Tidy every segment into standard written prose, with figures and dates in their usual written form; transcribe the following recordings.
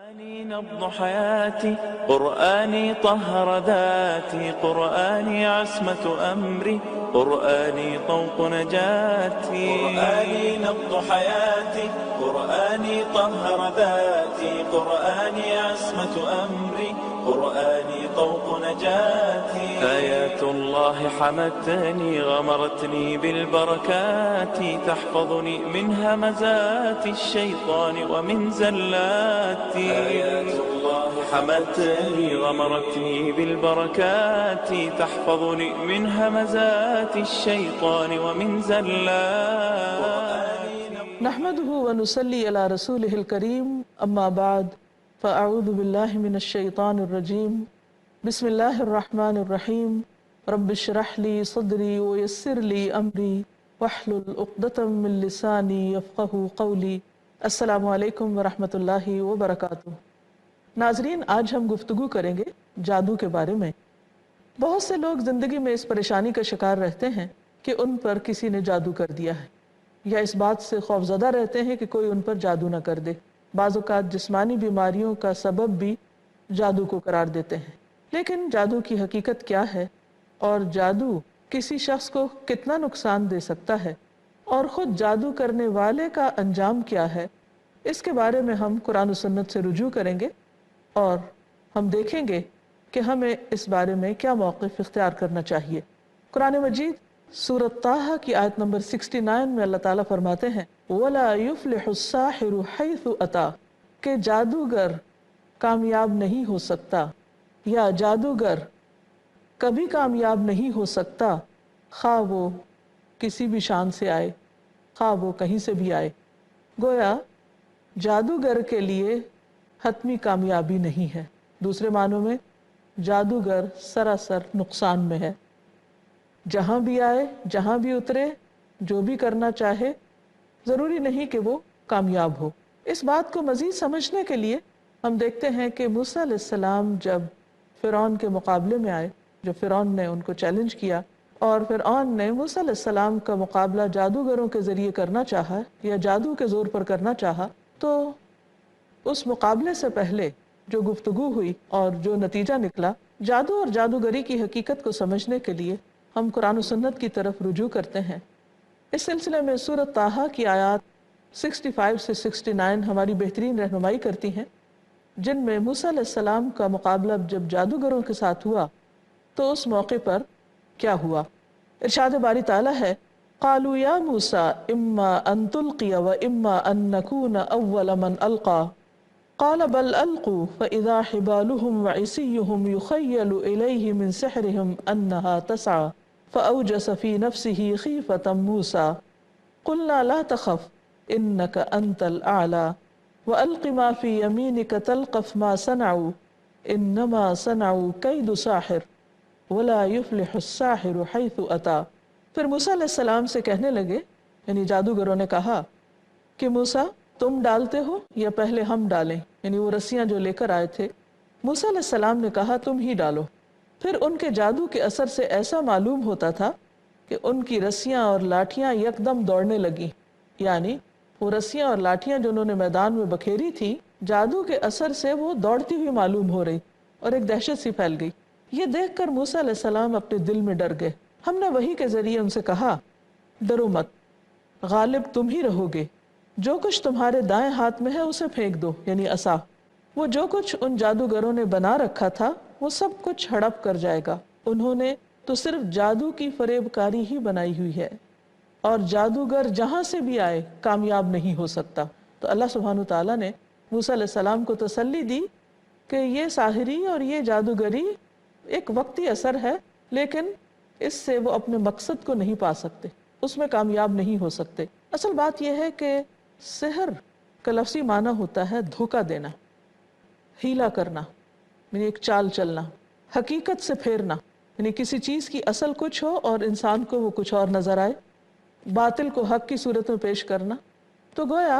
قرآني نبض حياتي، قرآني طهر ذاتي، قرآني عصمة أمري، قرآني طوق نجاتي. قرآني نبض حياتي، قرآني طهر ذاتي، قرآني عصمة أمري، قرآني طوق نجاتي. آيات الله حمتني غمرتني بالبركات، تحفظني من همزات الشيطان ومن زلاتي. آيات الله حمتني غمرتني بالبركات، تحفظني من همزات الشيطان ومن زلاتي. نحمده ونصلي على رسوله الكريم، أما بعد فأعوذ بالله من الشيطان الرجيم. بسم الله الرحمن الرحيم. رب اشرح لي صدري ويسر لي أمري واحلل عقدة من لساني يفقهوا قولي. السلام علیکم ورحمۃ اللہ وبرکاتہ. ناظرین، آج ہم گفتگو کریں گے جادو کے بارے میں. بہت سے لوگ زندگی میں اس پریشانی کا شکار رہتے ہیں کہ ان پر کسی نے جادو کر دیا ہے، یا اس بات سے خوفزدہ رہتے ہیں کہ کوئی ان پر جادو نہ کر دے. بعض اوقات جسمانی بیماریوں کا سبب بھی جادو کو قرار دیتے ہیں. لیکن جادو کی حقیقت کیا ہے، اور جادو کسی شخص کو کتنا نقصان دے سکتا ہے، اور خود جادو کرنے والے کا انجام کیا ہے، اس کے بارے میں ہم قرآن و سنت سے رجوع کریں گے، اور ہم دیکھیں گے کہ ہمیں اس بارے میں کیا موقف اختیار کرنا چاہیے. قرآن مجید سورۃ طٰہٰ کی آیت نمبر 69 میں اللہ تعالیٰ فرماتے ہیں وَلَا يُفْلِحُ السَّاحِرُ حَيْثُ أَتَىٰ، کہ جادوگر کامیاب نہیں ہو سکتا، یا جادوگر کبھی کامیاب نہیں ہو سکتا، خواہ وہ کسی بھی شان سے آئے، خواہ وہ کہیں سے بھی آئے. گویا جادوگر کے لیے حتمی کامیابی نہیں ہے. دوسرے معنوں میں جادوگر سراسر نقصان میں ہے. جہاں بھی آئے، جہاں بھی اترے، جو بھی کرنا چاہے، ضروری نہیں کہ وہ کامیاب ہو. اس بات کو مزید سمجھنے کے لیے ہم دیکھتے ہیں کہ موسیٰ علیہ السلام جب فرعون کے مقابلے میں آئے، جو فرعون نے ان کو چیلنج کیا، اور فرعون نے موسیٰ علیہ السلام کا مقابلہ جادوگروں کے ذریعے کرنا چاہا یا جادو کے زور پر کرنا چاہا، تو اس مقابلے سے پہلے جو گفتگو ہوئی اور جو نتیجہ نکلا، جادو اور جادوگری کی حقیقت کو سمجھنے کے لیے ہم قرآن و سنت کی طرف رجوع کرتے ہیں. اس سلسلے میں سورۃ طٰہٰ کی آیات 65 سے 69 ہماری بہترین رہنمائی کرتی ہیں، جن میں موسیٰ علیہ السلام کا مقابلہ جب جادوگروں کے ساتھ ہوا تو اس موقع پر کیا ہوا. ارشاد باری تعالیٰ ہے قالوا یا موسیٰ اما ان تلقی و اما ان نکون اول من القا قال بل القوا فاذا حبالهم وعصیهم يخیل الیہ من سحرهم انها تسعى فاوجس في نفسه خیفة موسیٰ قلنا لا تخف انك انت الاعلى والق ما في يمينك تلقف ما صنعوا انما صنعوا كيد ساحر ولا يفلح الساحر حيث اتى. پھر موسیٰ علیہ السلام سے کہنے لگے، یعنی جادوگروں نے کہا کہ موسیٰ تم ڈالتے ہو یا پہلے ہم ڈالیں، یعنی وہ رسیاں جو لے کر آئے تھے. موسیٰ علیہ السلام نے کہا تم ہی ڈالو. پھر ان کے جادو کے اثر سے ایسا معلوم ہوتا تھا کہ ان کی رسیاں اور لاٹھیاں یکدم دوڑنے لگیں، یعنی وہ رسیاں اور لاٹھیاں جو انہوں نے میدان میں بکھیری تھی، جادو کے اثر سے وہ دوڑتی ہوئی معلوم ہو رہی اور ایک دہشت سی پھیل گئی. یہ دیکھ کر موسیٰ علیہ السلام اپنے دل میں ڈر گئے. ہم نے وحی کے ذریعے ان سے کہا ڈرو مت، غالب تم ہی رہو گے. جو کچھ تمہارے دائیں ہاتھ میں ہے اسے پھینک دو، یعنی عصا. وہ جو کچھ ان جادوگروں نے بنا رکھا تھا وہ سب کچھ ہڑپ کر جائے گا. انہوں نے تو صرف جادو کی فریب کاری ہی بنائی ہوئی ہے، اور جادوگر جہاں سے بھی آئے کامیاب نہیں ہو سکتا. تو اللہ سبحانہ تعالیٰ نے موسیٰ علیہ السلام کو تسلی دی کہ یہ ساحری اور یہ جادوگری ایک وقتی اثر ہے، لیکن اس سے وہ اپنے مقصد کو نہیں پا سکتے، اس میں کامیاب نہیں ہو سکتے. اصل بات یہ ہے کہ سحر کا لفظی معنی ہوتا ہے دھوکہ دینا، ہیلا کرنا، یعنی ایک چال چلنا، حقیقت سے پھیرنا، یعنی کسی چیز کی اصل کچھ ہو اور انسان کو وہ کچھ اور نظر آئے، باطل کو حق کی صورت میں پیش کرنا. تو گویا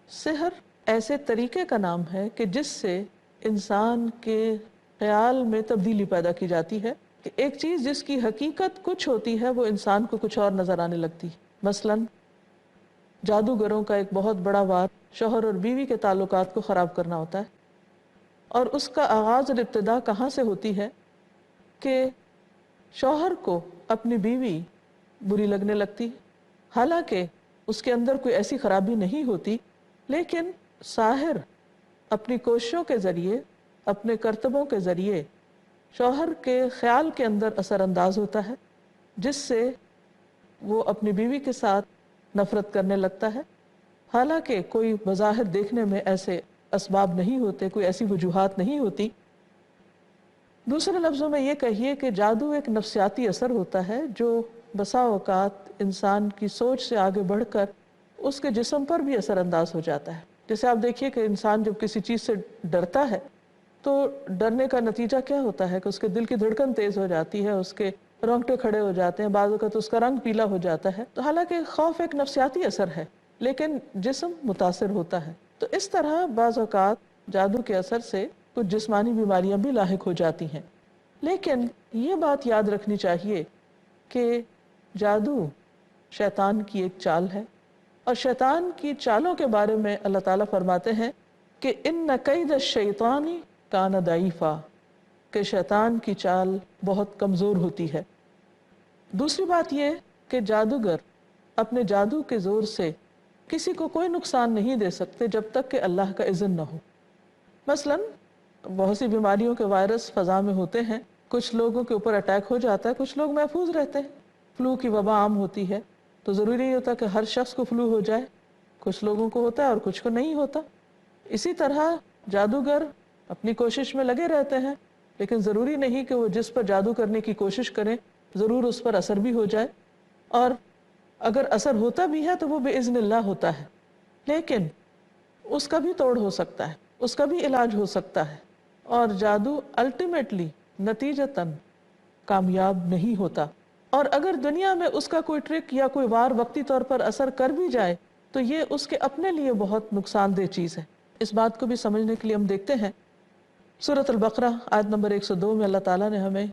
سحر ایسے طریقے کا نام ہے کہ جس سے انسان کے خیال میں تبدیلی پیدا کی جاتی ہے، کہ ایک چیز جس کی حقیقت کچھ ہوتی ہے وہ انسان کو کچھ اور نظر آنے لگتی. مثلاً جادوگروں کا ایک بہت بڑا وار شوہر اور بیوی کے تعلقات کو خراب کرنا ہوتا ہے. اور اس کا آغاز اور ابتدا کہاں سے ہوتی ہے کہ شوہر کو اپنی بیوی بری لگنے لگتی، حالانکہ اس کے اندر کوئی ایسی خرابی نہیں ہوتی، لیکن ساحر اپنی کوششوں کے ذریعے، اپنے کرتبوں کے ذریعے شوہر کے خیال کے اندر اثر انداز ہوتا ہے، جس سے وہ اپنی بیوی کے ساتھ نفرت کرنے لگتا ہے، حالانکہ کوئی بظاہر دیکھنے میں ایسے اسباب نہیں ہوتے، کوئی ایسی وجوہات نہیں ہوتی۔ دوسرے لفظوں میں یہ کہیے کہ جادو ایک نفسیاتی اثر ہوتا ہے جو بسا اوقات انسان کی سوچ سے آگے بڑھ کر اس کے جسم پر بھی اثر انداز ہو جاتا ہے۔ جیسے آپ دیکھیے کہ انسان جب کسی چیز سے ڈرتا ہے تو ڈرنے کا نتیجہ کیا ہوتا ہے کہ اس کے دل کی دھڑکن تیز ہو جاتی ہے، اس کے رونگٹے کھڑے ہو جاتے ہیں، بعض اوقات اس کا رنگ پیلا ہو جاتا ہے۔ تو حالانکہ خوف ایک نفسیاتی اثر ہے لیکن جسم متاثر ہوتا ہے۔ تو اس طرح بعض اوقات جادو کے اثر سے کچھ جسمانی بیماریاں بھی لاحق ہو جاتی ہیں، لیکن یہ بات یاد رکھنی چاہیے کہ جادو شیطان کی ایک چال ہے، اور شیطان کی چالوں کے بارے میں اللہ تعالیٰ فرماتے ہیں کہ ان کید الشیطان کان ضعیفا، کہ شیطان کی چال بہت کمزور ہوتی ہے۔ دوسری بات یہ کہ جادوگر اپنے جادو کے زور سے کسی کو کوئی نقصان نہیں دے سکتے جب تک کہ اللہ کا اذن نہ ہو۔ مثلاً بہت سی بیماریوں کے وائرس فضا میں ہوتے ہیں، کچھ لوگوں کے اوپر اٹیک ہو جاتا ہے، کچھ لوگ محفوظ رہتے ہیں۔ فلو کی وبا عام ہوتی ہے تو ضروری نہیں ہوتا کہ ہر شخص کو فلو ہو جائے، کچھ لوگوں کو ہوتا ہے اور کچھ کو نہیں ہوتا۔ اسی طرح جادوگر اپنی کوشش میں لگے رہتے ہیں، لیکن ضروری نہیں کہ وہ جس پر جادو کرنے کی کوشش کریں ضرور اس پر اثر بھی ہو جائے، اور اگر اثر ہوتا بھی ہے تو وہ باذن اللہ ہوتا ہے، لیکن اس کا بھی توڑ ہو سکتا ہے، اس کا بھی علاج ہو سکتا ہے، اور جادو الٹیمیٹلی نتیجتاً کامیاب نہیں ہوتا۔ اور اگر دنیا میں اس کا کوئی ٹرک یا کوئی وار وقتی طور پر اثر کر بھی جائے تو یہ اس کے اپنے لیے بہت نقصان دہ چیز ہے۔ اس بات کو بھی سمجھنے کے لیے ہم دیکھتے ہیں سورۃ البقرہ آیت نمبر 102 میں اللہ تعالیٰ نے ہمیں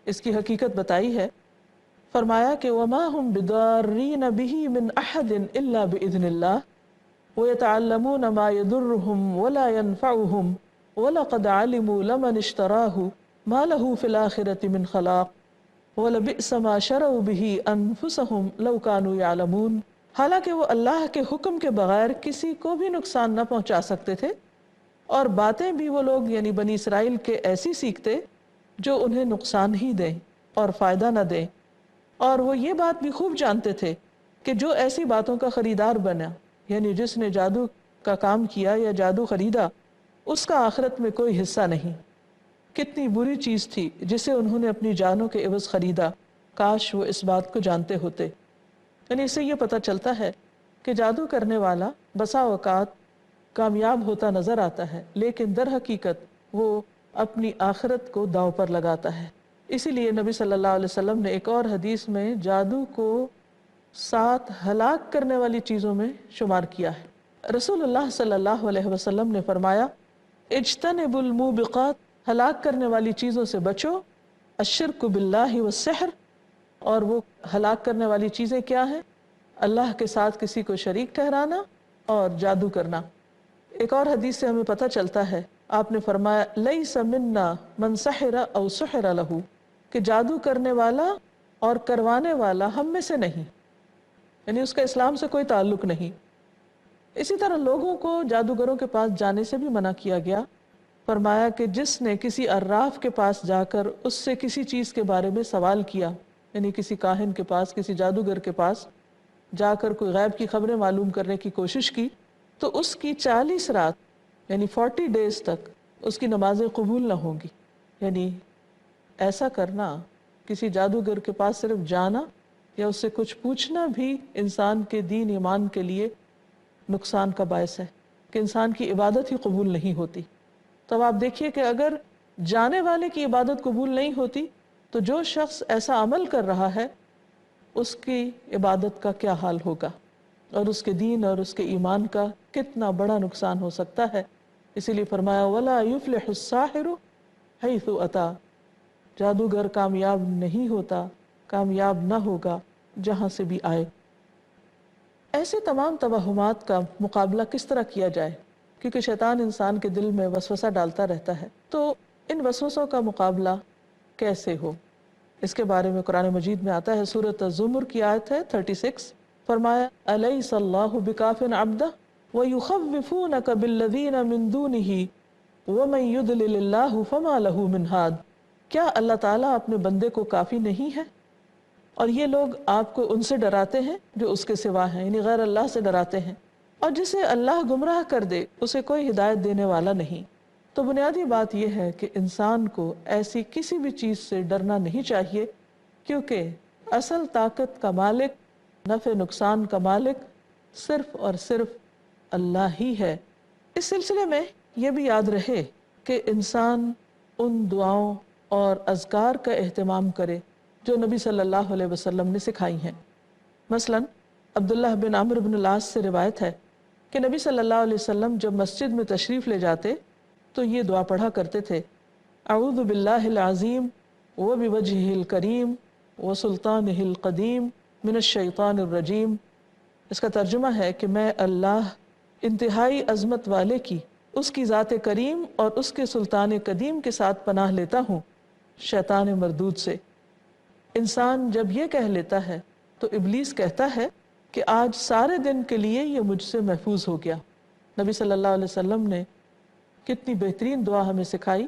اس کی حقیقت بتائی ہے۔ فرمایا کہ وَمَا هُمْ بِضَارِّينَ بِهِ مِنْ أَحَدٍ إِلَّا بِإِذْنِ اللَّهِ وَيَتَعَلَّمُونَ مَا يَضُرُّهُمْ وَلَا يَنْفَعُهُمْ وَلَقَدْ عَلِمُوا لَمَنِ اشْتَرَاهُ مَا لَهُ فِي الْآخِرَةِ مِنْ خَلَاقٍ وَلَبِئْسَ مَا شَرَوْا بِهِ أَنفُسَهُمْ لَوْ كَانُوا يَعْلَمُونَ، حالانکہ وہ اللہ کے حکم کے بغیر کسی کو بھی نقصان نہ پہنچا سکتے تھے، اور باتیں بھی وہ لوگ یعنی بنی اسرائیل کے ایسی سیکھتے جو انہیں نقصان ہی دیں اور فائدہ نہ دیں، اور وہ یہ بات بھی خوب جانتے تھے کہ جو ایسی باتوں کا خریدار بنا، یعنی جس نے جادو کا کام کیا یا جادو خریدا، اس کا آخرت میں کوئی حصہ نہیں۔ کتنی بری چیز تھی جسے انہوں نے اپنی جانوں کے عوض خریدا، کاش وہ اس بات کو جانتے ہوتے۔ یعنی اس سے یہ پتہ چلتا ہے کہ جادو کرنے والا بسا اوقات کامیاب ہوتا نظر آتا ہے، لیکن در حقیقت وہ اپنی آخرت کو داؤ پر لگاتا ہے۔ اسی لیے نبی صلی اللہ علیہ وسلم نے ایک اور حدیث میں جادو کو 7 ہلاک کرنے والی چیزوں میں شمار کیا ہے۔ رسول اللہ صلی اللہ علیہ وسلم نے فرمایا اجتنبوا الموبقات، ہلاک کرنے والی چیزوں سے بچو، الشرک باللہ والسحر، اور وہ ہلاک کرنے والی چیزیں کیا ہیں؟ اللہ کے ساتھ کسی کو شریک ٹھہرانا اور جادو کرنا۔ ایک اور حدیث سے ہمیں پتہ چلتا ہے، آپ نے فرمایا لیس منا من سحر او سحر لہ، کہ جادو کرنے والا اور کروانے والا ہم میں سے نہیں، یعنی اس کا اسلام سے کوئی تعلق نہیں۔ اسی طرح لوگوں کو جادوگروں کے پاس جانے سے بھی منع کیا گیا، فرمایا کہ جس نے کسی عراف کے پاس جا کر اس سے کسی چیز کے بارے میں سوال کیا، یعنی کسی کاہن کے پاس، کسی جادوگر کے پاس جا کر کوئی غیب کی خبریں معلوم کرنے کی کوشش کی، تو اس کی 40 رات یعنی 40 ڈیز تک اس کی نمازیں قبول نہ ہوں گی۔ یعنی ایسا کرنا، کسی جادوگر کے پاس صرف جانا یا اس سے کچھ پوچھنا بھی انسان کے دین ایمان کے لیے نقصان کا باعث ہے کہ انسان کی عبادت ہی قبول نہیں ہوتی۔ تو اب آپ دیکھیے کہ اگر جانے والے کی عبادت قبول نہیں ہوتی تو جو شخص ایسا عمل کر رہا ہے اس کی عبادت کا کیا حال ہوگا، اور اس کے دین اور اس کے ایمان کا کتنا بڑا نقصان ہو سکتا ہے۔ اسی لیے فرمایا وَلَا يُفْلِحُ السَّاحِرُ حَيْثُ أَتَى، جادوگر کامیاب نہیں ہوتا، کامیاب نہ ہوگا جہاں سے بھی آئے۔ ایسے تمام توہمات کا مقابلہ کس طرح کیا جائے کیونکہ شیطان انسان کے دل میں وسوسہ ڈالتا رہتا ہے۔ تو ان وسوسوں کا مقابلہ کیسے ہو، اس کے بارے میں قرآن مجید میں آتا ہے، سورۃ الزمر کی آیت ہے 36، فرمایا الیس اللہ بکاف عبدہ ویخوفونک بالذین من دونہ ومن یضلل اللہ فما لہ من ہاد۔ کیا اللہ تعالیٰ اپنے بندے کو کافی نہیں ہے؟ اور یہ لوگ آپ کو ان سے ڈراتے ہیں جو اس کے سوا ہیں، یعنی غیر اللہ سے ڈراتے ہیں، اور جسے اللہ گمراہ کر دے اسے کوئی ہدایت دینے والا نہیں۔ تو بنیادی بات یہ ہے کہ انسان کو ایسی کسی بھی چیز سے ڈرنا نہیں چاہیے، کیونکہ اصل طاقت کا مالک، نفع نقصان کا مالک صرف اور صرف اللہ ہی ہے۔ اس سلسلے میں یہ بھی یاد رہے کہ انسان ان دعاؤں اور اذکار کا اہتمام کرے جو نبی صلی اللہ علیہ وسلم نے سکھائی ہیں۔ مثلا عبداللہ بن عمرو بن العاص سے روایت ہے کہ نبی صلی اللہ علیہ وسلم جب مسجد میں تشریف لے جاتے تو یہ دعا پڑھا کرتے تھے، اعوذ باللہ العظیم وبوجہہ الکریم وسلطانہ القدیم من الشیطان الرجیم۔ اس کا ترجمہ ہے کہ میں اللہ انتہائی عظمت والے کی، اس کی ذات کریم اور اس کے سلطان قدیم کے ساتھ پناہ لیتا ہوں شیطان مردود سے۔ انسان جب یہ کہہ لیتا ہے تو ابلیس کہتا ہے کہ آج سارے دن کے لیے یہ مجھ سے محفوظ ہو گیا۔ نبی صلی اللہ علیہ وسلم نے کتنی بہترین دعا ہمیں سکھائی۔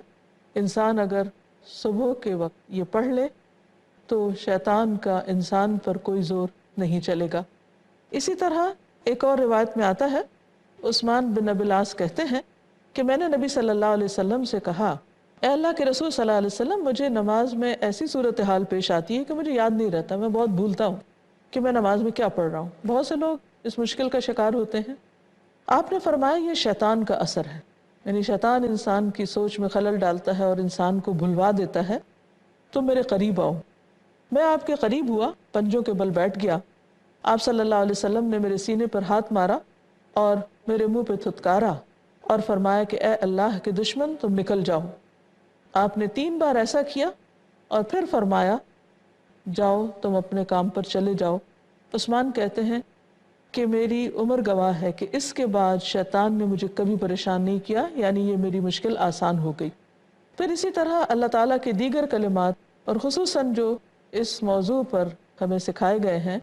انسان اگر صبح کے وقت یہ پڑھ لے تو شیطان کا انسان پر کوئی زور نہیں چلے گا۔ اسی طرح ایک اور روایت میں آتا ہے، عثمان بن ابی العاص کہتے ہیں کہ میں نے نبی صلی اللہ علیہ وسلم سے کہا، اے اللہ کے رسول صلی اللہ علیہ وسلم، مجھے نماز میں ایسی صورتحال پیش آتی ہے کہ مجھے یاد نہیں رہتا، میں بہت بھولتا ہوں کہ میں نماز میں کیا پڑھ رہا ہوں۔ بہت سے لوگ اس مشکل کا شکار ہوتے ہیں۔ آپ نے فرمایا یہ شیطان کا اثر ہے، یعنی شیطان انسان کی سوچ میں خلل ڈالتا ہے اور انسان کو بھلوا دیتا ہے۔ تم میرے قریب آؤ۔ میں آپ کے قریب ہوا، پنجوں کے بل بیٹھ گیا۔ آپ صلی اللہ علیہ وسلم نے میرے سینے پر ہاتھ مارا اور میرے منہ پہ تھتکارا اور فرمایا کہ اے اللہ کے دشمن، تم نکل جاؤ۔ آپ نے 3 بار ایسا کیا اور پھر فرمایا جاؤ تم اپنے کام پر چلے جاؤ۔ عثمان کہتے ہیں کہ میری عمر گواہ ہے کہ اس کے بعد شیطان نے مجھے کبھی پریشان نہیں کیا، یعنی یہ میری مشکل آسان ہو گئی۔ پھر اسی طرح اللہ تعالیٰ کے دیگر کلمات اور خصوصاً جو اس موضوع پر ہمیں سکھائے گئے ہیں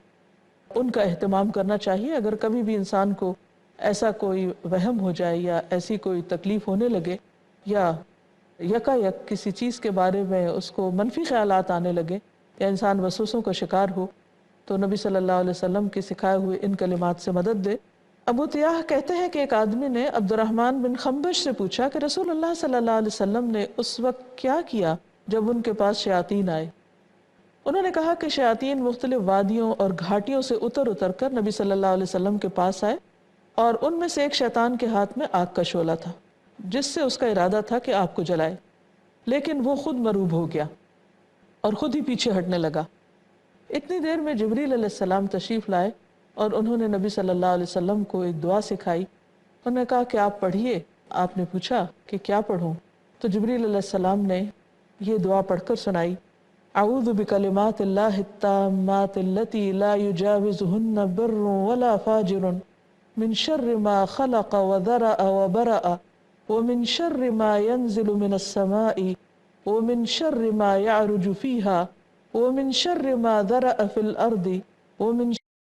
ان کا اہتمام کرنا چاہیے۔ اگر کبھی بھی انسان کو ایسا کوئی وہم ہو جائے یا ایسی کوئی تکلیف ہونے لگے یا یکایک کسی چیز کے بارے میں اس کو منفی خیالات آنے لگے یا انسان وسوسوں کا شکار ہو، تو نبی صلی اللہ علیہ وسلم کے سکھائے ہوئے ان کلمات سے مدد دے۔ ابو طیاح کہتے ہیں کہ ایک آدمی نے عبد الرحمن بن خنبش سے پوچھا کہ رسول اللہ صلی اللہ علیہ وسلم نے اس وقت کیا کیا جب ان کے پاس شیاطین آئے؟ انہوں نے کہا کہ شیاطین مختلف وادیوں اور گھاٹیوں سے اتر کر نبی صلی اللہ علیہ وسلم کے پاس آئے، اور ان میں سے ایک شیطان کے ہاتھ میں آگ کا شعلہ تھا جس سے اس کا ارادہ تھا کہ آپ کو جلائے، لیکن وہ خود مروب ہو گیا اور خود ہی پیچھے ہٹنے لگا۔ اتنی دیر میں جبریل علیہ السلام تشریف لائے اور انہوں نے نبی صلی اللہ علیہ وسلم کو ایک دعا سکھائی۔ انہوں نے کہا کہ آپ پڑھیے۔ آپ نے پوچھا کہ کیا پڑھوں؟ تو جبریل علیہ السلام نے یہ دعا پڑھ کر سنائی، اعوذ بکلمات اللہ التامات التی لا یجاوزہن بر ولا فاجر من شر ما خلق وذرأ وبرأ ومن شر ما ينزل من السماء ومن شر ما يعرج فيها ومن شر ما ذرأ في الأرض ومن